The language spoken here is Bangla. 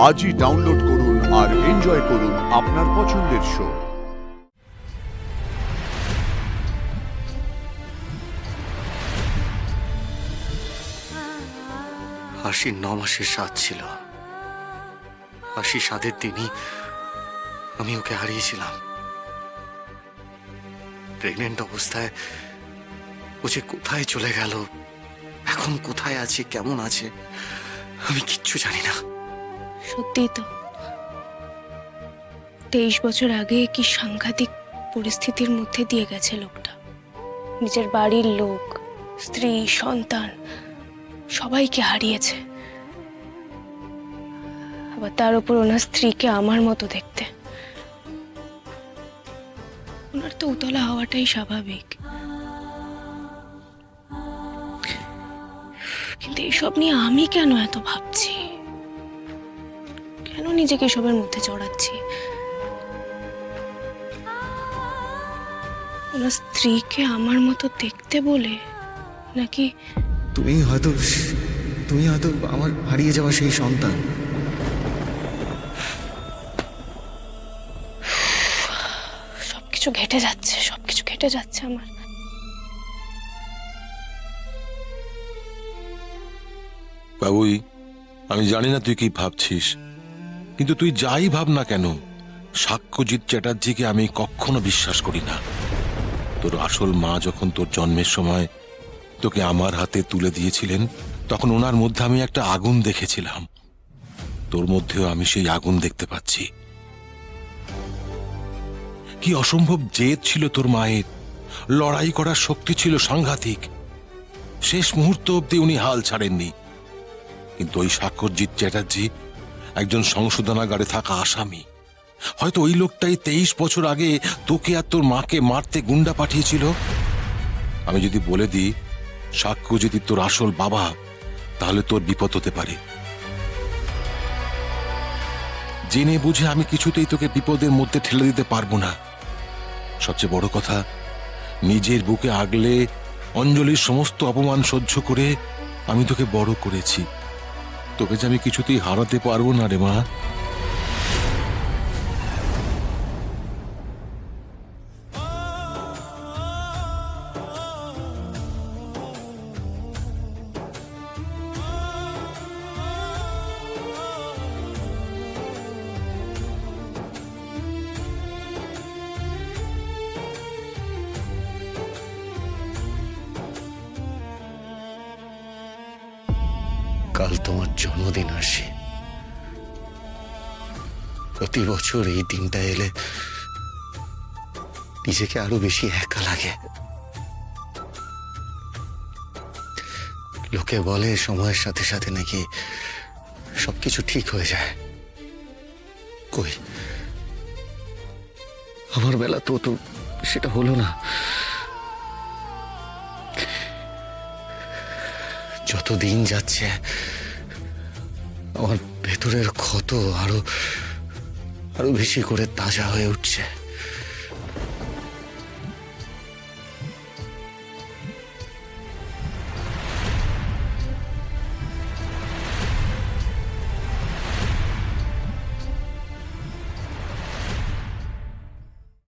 আজই ডাউনলোড করুন আর এনজয় করুন আপনার পছন্দের শো। আশির 9 মাসের স্বাদ ছিল। আশি স্বাদের দিনই আমি ওকে হারিয়েছিলাম। প্রেগনেন্ট অবস্থায় ও যে কোথায় চলে গেল, এখন কোথায় আছে, কেমন আছে, আমি কিচ্ছু জানি না। সত্যি তো 23 বছর আগে কি সাংঘাতিক পরিস্থিতির মধ্যে দিয়ে গেছে লোকটা। নিজের বাড়ির লোক, স্ত্রী, সন্তান সবাইকে হারিয়েছে। আবার তার উপর ওনার স্ত্রীকে আমার মতো দেখতে। ওনার তো উতলা হওয়াটাই স্বাভাবিক, কিন্তু এইসব নিয়ে আমি কেন এত ভাবছি, কেন নিজেকে এসবের মধ্যে চড়াচ্ছি? ওনার স্ত্রীকে আমার মতো দেখতে বলে নাকি? তুমি হয়তো আমার হারিয়ে যাওয়া সেই সন্তান। সবকিছু ঘেটে যাচ্ছে আমার। বাবুই, আমি জানি না তুই কি ভাবছিস, কিন্তু তুই যাই ভাব না কেন, সাক্ষ্যজিৎ চ্যাটার্জিকে আমি কখনো বিশ্বাস করি না। তোর আসল মা যখন তোর জন্মের সময় তোকে আমার হাতে তুলে দিয়েছিলেন, তখন ওনার মধ্যে আমি একটা আগুন দেখেছিলাম। তোর মধ্যেও আমি সেই আগুন দেখতে পাচ্ছি। কি অসম্ভব জেদ ছিল তোর মায়ের, লড়াই করার শক্তি ছিল সাংঘাতিক। শেষ মুহূর্ত অব্দি উনি হাল ছাড়েননি। কিন্তু ওই সাক্ষ্যজিৎ চ্যাটার্জি একজন সংশোধনাগারে থাকা আসামি। হয়তো ওই লোকটাই 23 বছর আগে তোকে আর তোর মাকে মারতে গুন্ডা পাঠিয়েছিল। আমি যদি বলে দিই সাক্ষ্যজিৎ তোর আসল বাবা, তাহলে তোর বিপদ হতে পারে। জেনে বুঝে আমি কিছুতেই তোকে বিপদের মধ্যে ঠেলে দিতে পারবো না। সবচেয়ে বড় কথা, নিজের বুকে আগলে অঞ্জলির সমস্ত অপমান সহ্য করে আমি তোকে বড় করেছি। তোকে যে আমি কিছুতেই হারাতে পারবো না রে মা। কাল তোমার জন্মদিন আসে। প্রতি বছর এই দিনটা এলে নিজেকে আরো বেশি একা লাগে। লোকে বলে সময়ের সাথে সাথে নাকি সবকিছু ঠিক হয়ে যায়। কই, আমার বেলা তো সেটা হলো না। যত দিন যাচ্ছে আমার ভেতরের ক্ষত আরো বেশি করে তাজা হয়ে উঠছে।